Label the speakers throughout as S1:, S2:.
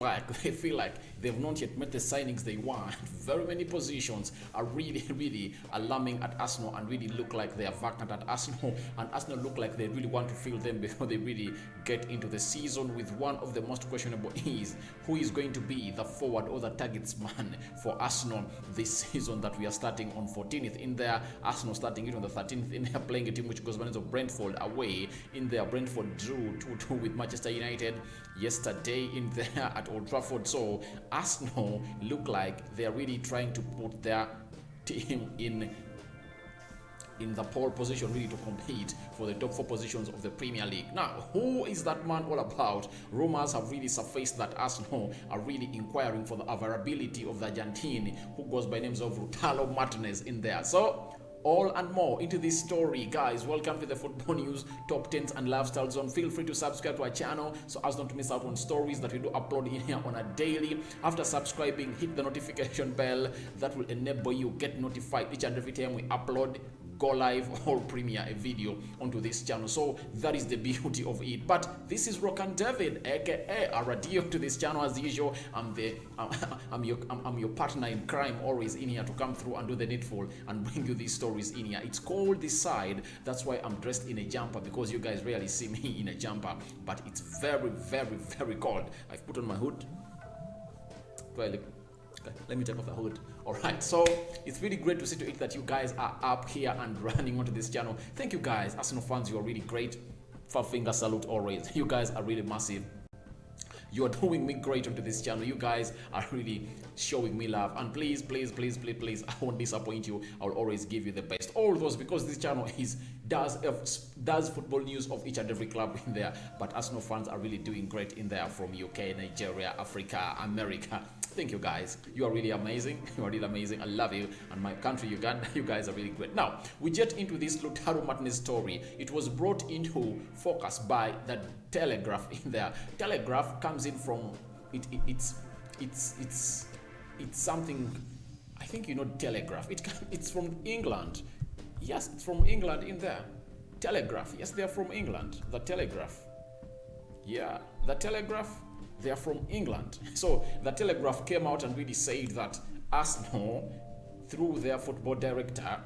S1: like they feel like they've not yet met the signings they want. Very many positions are really alarming at Arsenal and really look like they are vacant at Arsenal, and Arsenal look like they really want to fill them before they really get into the season. With one of the most questionable is who is going to be the forward or the targets man for Arsenal this season that we are starting on 14th in there. Arsenal starting it on the 13th in there, playing a team which goes by the name of Brentford away in there. Brentford drew 2-2 with Manchester United yesterday in there at Old Trafford. So Arsenal look like they are really trying to put their team in the pole position, really to compete for the top 4 positions of the Premier League. Now, who is that man all about? Rumors have really surfaced that Arsenal are really inquiring for the availability of the Argentine who goes by names of Lautaro Martínez in there. So all and more into this story, guys. Welcome to the Football News Top 10s and Lifestyle Zone. Feel free to subscribe to our channel so as not to miss out on stories that we do upload in here on a daily. After subscribing, hit the notification bell that will enable you get notified each and every time we upload, go live, or premiere a video onto this channel. So that is the beauty of it. But this is Rock and David, aka Aradio, to this channel as usual. I'm your partner in crime, always in here to come through and do the needful and bring you these stories in here. It's cold this side, that's why I'm dressed in a jumper, because you guys rarely see me in a jumper, but it's very cold. I've put on my hood. Okay, let me take off the hood. Alright, so it's really great to see to it that you guys are up here and running onto this channel. Thank you guys, Arsenal fans, you are really great. 5-finger salute always. You guys are really massive. You are doing me great onto this channel. You guys are really showing me love, and please, I won't disappoint you. I'll always give you the best. All those, because this channel does football news of each and every club in there, but Arsenal fans are really doing great in there, from UK, Nigeria, Africa, America. Thank you guys. You are really amazing. You are really amazing. I love you. And my country, Uganda, you guys are really great. Now, we get into this Lautaro Martínez story. It was brought into focus by the Telegraph in there. Telegraph comes in from it's something, I think you know Telegraph. It's from England. Yes, it's from England in there. Telegraph. Yes, they are from England. The Telegraph. Yeah, the Telegraph. They are from England. So the Telegraph came out and really said that Arsenal, through their football director,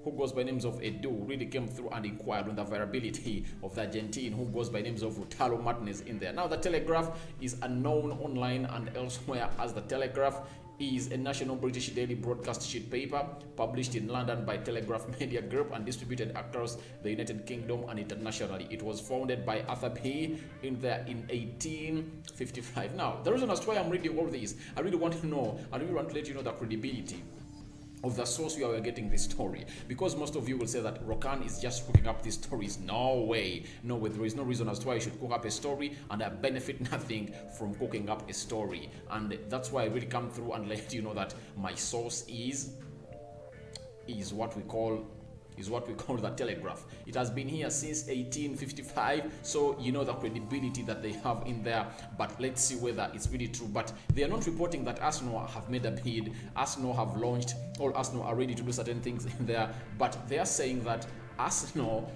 S1: who goes by names of Edu, really came through and inquired on the availability of the Argentine who goes by names of Lautaro Martínez in there. Now, the Telegraph is unknown online and elsewhere as the Telegraph is a national British daily broadcast sheet paper published in London by Telegraph Media Group and distributed across the United Kingdom and internationally. It was founded by Arthur P. in 1855. Now, the reason as to why I'm reading all this, I really want to let you know the credibility of the source where we're getting this story, because most of you will say that Rokan is just cooking up these stories. No way, there is no reason as to why I should cook up a story, and I benefit nothing from cooking up a story. And that's why I really come through and let you know that my source is what we call the Telegraph. It has been here since 1855, so you know the credibility that they have in there. But let's see whether it's really true. But they are not reporting that Arsenal have made a bid, Arsenal have launched, or Arsenal are ready to do certain things in there. But they are saying that Arsenal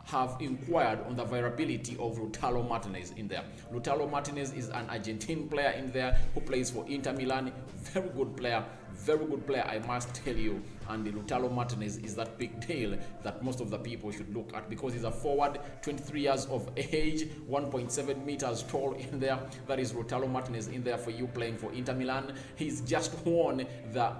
S1: have inquired on the availability of Lautaro Martínez in there. Lautaro Martínez is an Argentine player in there who plays for Inter Milan. Very good player, I must tell you. And Lautaro Martínez is that big deal that most of the people should look at, because he's a forward, 23 years of age, 1.7 meters tall in there. That is Lautaro Martínez in there for you, playing for Inter Milan. He's just won the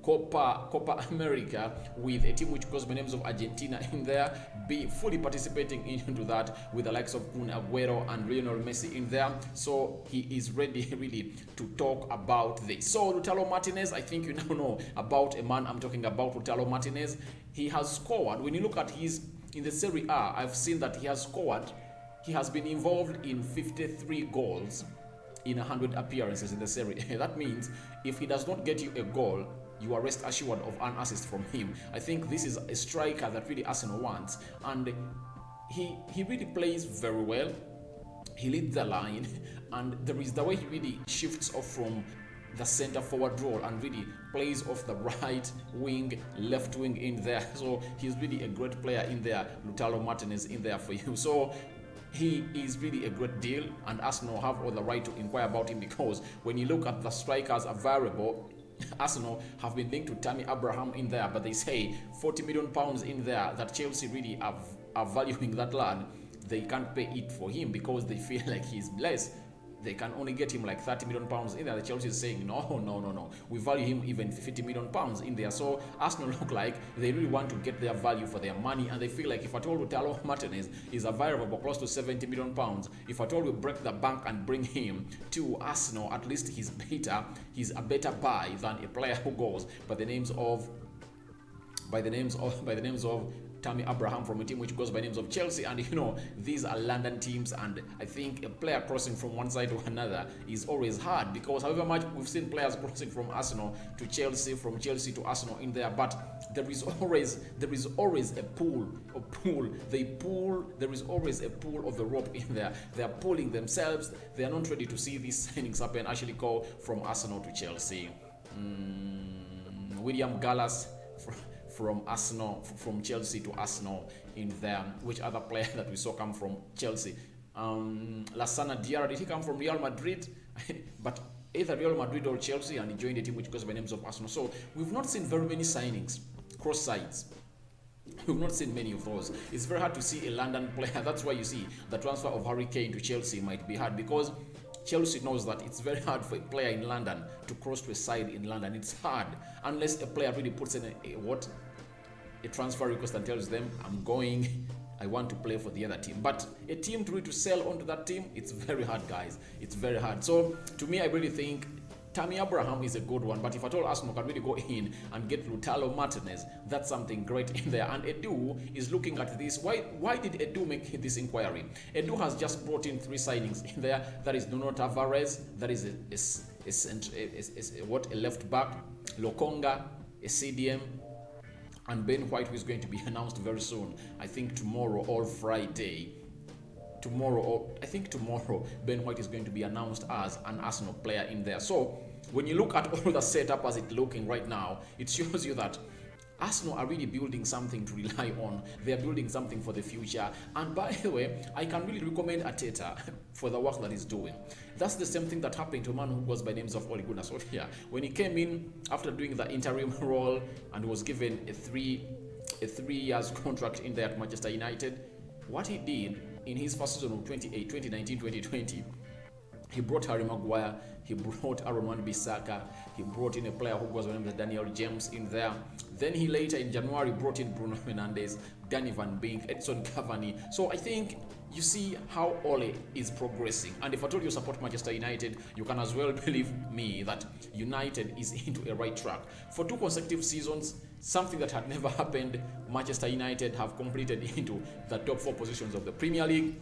S1: Copa America with a team which goes by names of Argentina in there, be fully participating into that with the likes of Kun Agüero and Lionel Messi in there. So he is ready really to talk about this. So Lautaro Martínez, I think you now know about a man I'm talking about. Lautaro Martínez, he has scored. When you look at in the Serie A, I've seen that he has been involved in 53 goals in 100 appearances in the Serie A. That means if he does not get you a goal, you are rest assured of an assist from him. I think this is a striker that really Arsenal wants, and he really plays very well. He leads the line, and there is the way he really shifts off from the center forward role and really plays off the right wing, left wing in there. So he's really a great player in there. Lautaro Martínez in there for you. So he is really a great deal, and Arsenal have all the right to inquire about him, because when you look at the strikers available, Arsenal have been linked to Tammy Abraham in there, but they say 40 million pounds in there that Chelsea really are valuing that lad. They can't pay it for him because they feel like he's less. They can only get him like 30 million pounds in there. The Chelsea is saying no, we value him even 50 million pounds in there. So Arsenal look like they really want to get their value for their money, and they feel like if at all Lautaro Martínez is available close to 70 million pounds, if at all we break the bank and bring him to Arsenal, at least he's a better buy than a player who goes by the names of Tammy Abraham from a team which goes by names of Chelsea. And these are London teams, and I think a player crossing from one side to another is always hard, because however much we've seen players crossing from Arsenal to Chelsea, from Chelsea to Arsenal in there, but there is always a pull. There is always a pull of the rope in there. They are pulling themselves. They are not ready to see these signings happen, actually go from Arsenal to Chelsea. William Gallas from Chelsea to Arsenal in there. Which other player that we saw come from Chelsea? Lassana Diarra, did he come from Real Madrid? But either Real Madrid or Chelsea, and he joined a team which goes by names of Arsenal. So we've not seen very many signings cross sides. We've not seen many of those. It's very hard to see a London player. That's why you see the transfer of Harry Kane to Chelsea might be hard, because Chelsea knows that it's very hard for a player in London to cross to a side in London. It's hard unless a player really puts in a transfer request and tells them, I want to play for the other team. But a team to really sell onto that team, it's very hard, guys. It's very hard. So to me, I really think Tammy Abraham is a good one, but if at all Arsenal can really go in and get Lautaro Martínez, that's something great in there. And Edu is looking at this. Why did Edu make this inquiry? Edu has just brought in 3 signings in there. That is Nuno Tavares, that is a left back, Lokonga, a CDM, and Ben White, who is going to be announced very soon. I think tomorrow or Friday. Tomorrow, Ben White is going to be announced as an Arsenal player in there. So when you look at all the setup as it's looking right now, it shows you that Arsenal are really building something to rely on. They are building something for the future. And by the way, I can really recommend Arteta for the work that he's doing. That's the same thing that happened to a man who goes by names of Ole Gunnar Solskjaer. When he came in after doing the interim role and was given a three years contract in there at Manchester United, what he did in his first season of 2019-2020, he brought Harry Maguire, he brought Aaron Wan-Bissaka, he brought in a player who goes by the name of Daniel James in there. Then he later in January brought in Bruno Fernandes, Danny Van Beek, Edson Cavani. So I think you see how Ole is progressing. And if I told you support Manchester United, you can as well believe me that United is into a right track. For 2 consecutive seasons, something that had never happened, Manchester United have completed into the top 4 positions of the Premier League.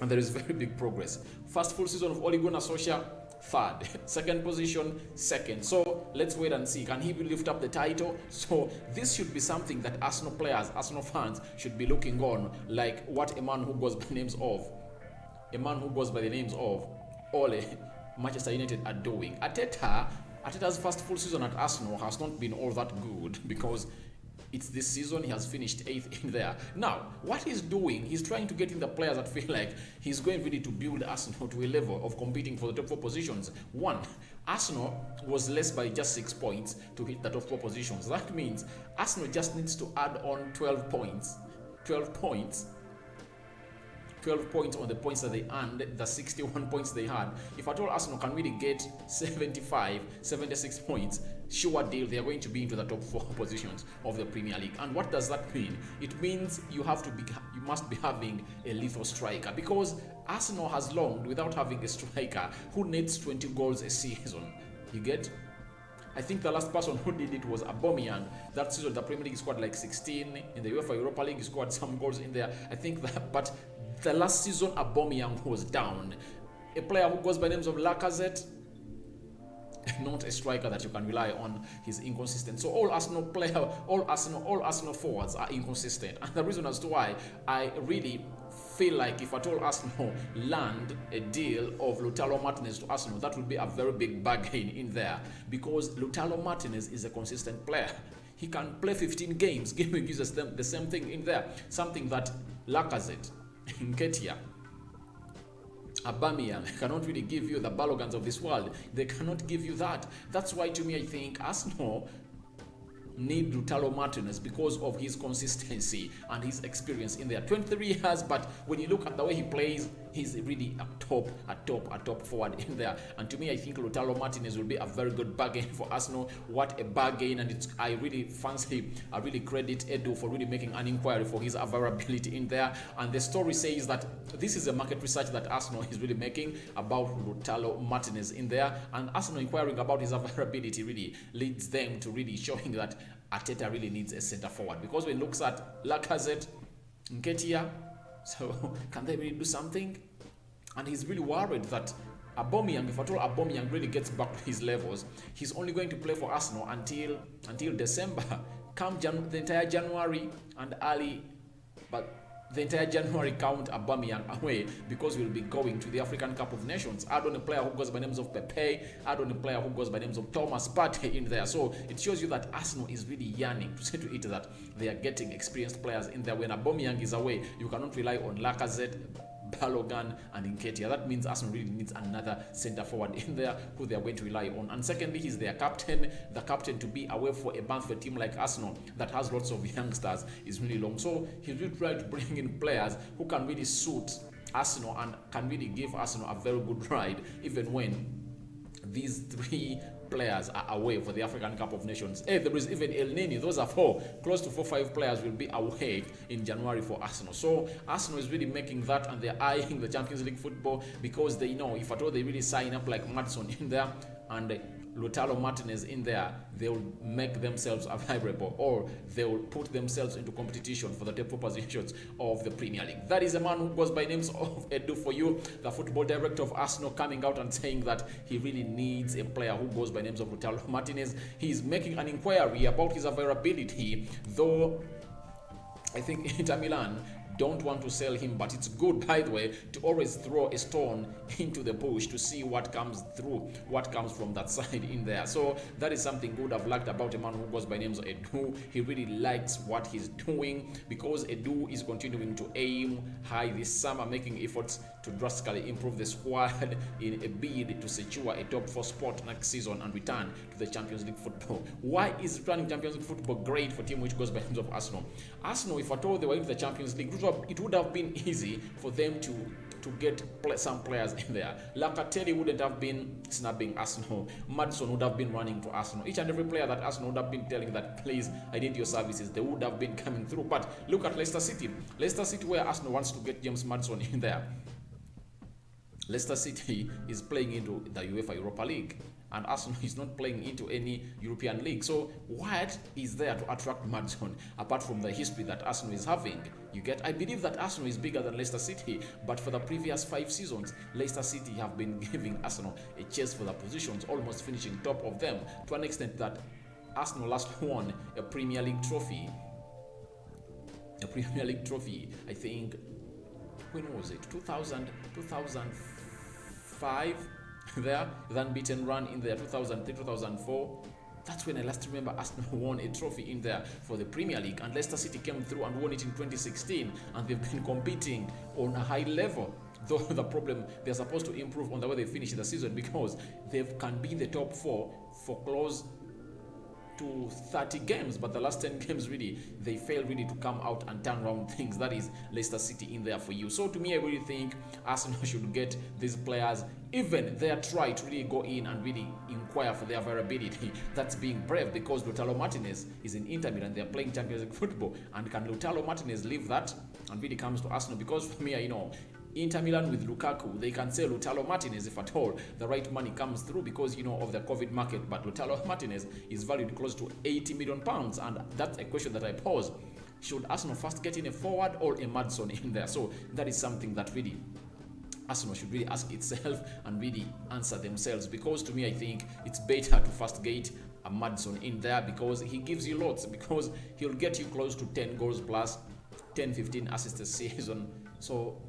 S1: And there is very big progress. First full season of Ole Gunnar Solskjaer, 3rd. Second position, 2nd. So let's wait and see. Can he lift up the title? So this should be something that Arsenal players, Arsenal fans should be looking on, like what a man who goes by the names of Ole, Manchester United are doing. Arteta's first full season at Arsenal has not been all that good, because it's this season he has finished 8th in there. Now, what he's doing, he's trying to get in the players that feel like he's going really to build Arsenal to a level of competing for the top 4 positions. 1, Arsenal was less by just 6 points to hit the top 4 positions. That means Arsenal just needs to add on 12 points. 12 points on the points that they earned, the 61 points they had. If at all Arsenal can really get 76 points, sure deal, they are going to be into the top 4 positions of the Premier League. And what does that mean? It means you must be having a lethal striker, because Arsenal has longed without having a striker who needs 20 goals a season. You get? I think the last person who did it was Aubameyang. That season, the Premier League scored like 16. In the UEFA Europa League, he scored some goals in there. I think that, but the last season, Aubameyang was down. A player who goes by names of Lacazette, not a striker that you can rely on. He's inconsistent. So all Arsenal forwards are inconsistent. And the reason as to why I really feel like if at all Arsenal land a deal of Lautaro Martínez to Arsenal, that would be a very big bargain in there, because Lautaro Martínez is a consistent player. He can play 15 games, giving users the same thing in there. Something that Lacazette, Nketiah, Aubameyang cannot really give you the Balogans of this world. They cannot give you that. That's why, to me, I think Arsenal need Lautaro Martínez because of his consistency and his experience in there. 23 years, but when you look at the way he plays, he's really a top forward in there. And to me, I think Lautaro Martínez will be a very good bargain for Arsenal. What a bargain! And I really credit Edu for really making an inquiry for his availability in there. And the story says that this is a market research that Arsenal is really making about Lautaro Martínez in there, and Arsenal inquiring about his availability really leads them to really showing that Arteta really needs a centre forward, because when he looks at Lacazette, Nketiah, so can they really do something? And he's really worried that Aubameyang, if at all Aubameyang really gets back to his levels, he's only going to play for Arsenal until December. Come the entire January and early, but the entire January count Aubameyang away, because we'll be going to the African Cup of Nations. Add on a player who goes by names of Pepe, add on a player who goes by names of Thomas Partey in there. So it shows you that Arsenal is really yearning to say to it that they are getting experienced players in there. When Aubameyang is away, you cannot rely on Lacazette, Balogun and Nketiah. That means Arsenal really needs another centre forward in there who they are going to rely on. And secondly, he's their captain. The captain to be away for a month for a team like Arsenal that has lots of youngsters is really long. So he's really trying to bring in players who can really suit Arsenal and can really give Arsenal a very good ride, even when these three players are away for the African Cup of Nations. Hey, there is even El Nini. Those are close to 4-5 players will be away in January for Arsenal. So Arsenal is really making that, and they're eyeing the Champions League football, because they know if at all they really sign up like Maddison in there and Lautaro Martínez in there, they will make themselves available, or they will put themselves into competition for the top 4 positions of the Premier League. That is a man who goes by names of Edu for you, the football director of Arsenal, coming out and saying that he really needs a player who goes by names of Lautaro Martínez. He's making an inquiry about his availability, though I think Inter Milan don't want to sell him, but it's good, by the way, to always throw a stone into the bush to see what comes through, what comes from that side in there. So that is something good I've liked about a man who goes by names of Edu. He really likes what he's doing, because Edu is continuing to aim high this summer, making efforts to drastically improve the squad in a bid to secure a top 4 spot next season and return to the Champions League football. Why is returning Champions League football great for a team which goes by names of Arsenal? Arsenal, if at all they were into the Champions League, it would have been easy for them to get some players in there. Lacazette wouldn't have been snubbing Arsenal. Maddison would have been running to Arsenal. Each and every player that Arsenal would have been telling that, please, I need your services, they would have been coming through. But look at Leicester City. Leicester City, where Arsenal wants to get James Maddison in there. Leicester City is playing into the UEFA Europa League, and Arsenal is not playing into any European league. So what is there to attract Maddison apart from the history that Arsenal is having? You get, I believe that Arsenal is bigger than Leicester City, but for the previous 5 seasons, Leicester City have been giving Arsenal a chase for the positions, almost finishing top of them, to an extent that Arsenal last won a Premier League trophy. I think, when was it? 2005 there, the unbeaten run in there, 2003, 2004. That's when I last remember Arsenal won a trophy in there for the Premier League, and Leicester City came through and won it in 2016, and they've been competing on a high level. Though the problem, they're supposed to improve on the way they finish the season, because they can be in the top 4 for close to 30 games, but the last 10 games really they fail really to come out and turn around things. That is Leicester City in there for you. So to me, I really think Arsenal should get these players, even their try to really go in and really inquire for their availability. That's being brave, because Lautaro Martínez is in Inter Milan, they're playing Champions League football, and can Lautaro Martínez leave that and really comes to Arsenal? Because for me, Inter Milan with Lukaku, they can sell Lautaro Martínez if at all the right money comes through, because of the COVID market. But Lautaro Martínez is valued close to £80 million, and that's a question that I pose. Should Arsenal first get in a forward or a Maddison in there? So that is something that really Arsenal should really ask itself and really answer themselves, because to me, I think it's better to first get a Maddison in there, because he gives you lots, because he'll get you close to 10 goals plus 10-15 assists a season. So,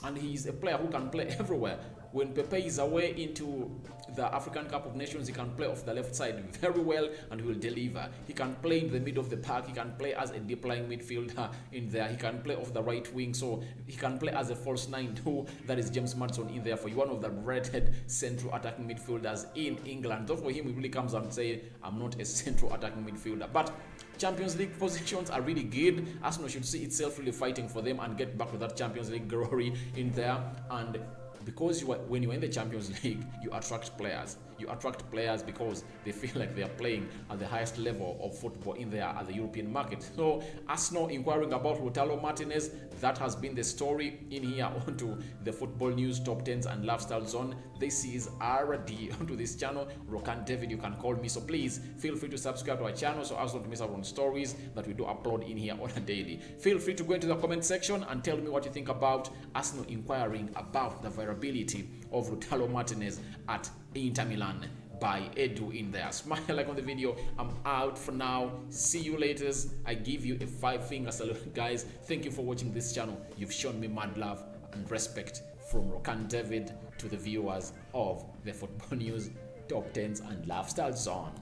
S1: and he's a player who can play everywhere. when Pepe is away into the African Cup of Nations, he can play off the left side very well and he will deliver. He can play in the middle of the park, he can play as a deep lying midfielder in there, he can play off the right wing, so he can play as a false 9 too. That is James Maddison in there for you, one of the red-head central attacking midfielders in England. Though for him, he really comes and say, I'm not a central attacking midfielder. But Champions League positions are really good. Arsenal should see itself really fighting for them and get back to that Champions League glory in there. And because when you're in the Champions League, you attract players. You attract players because they feel like they are playing at the highest level of football in there at the European market. So Arsenal inquiring about Lautaro Martínez. That has been the story in here onto the Football News Top 10s and Lifestyle Zone. This is RD onto this channel. Rokan David, you can call me. So please feel free to subscribe to our channel so as not to miss out on stories that we do upload in here on a daily. Feel free to go into the comment section and tell me what you think about Arsenal inquiring about the viability of Lautaro Martínez at Inter Milan by Edu in there. Smile like on the video. I'm out for now. See you later. I give you a 5-finger salute, guys. Thank you for watching this channel. You've shown me mad love and respect. From Rokan David to the viewers of the Football News Top 10s and Lifestyle Zone.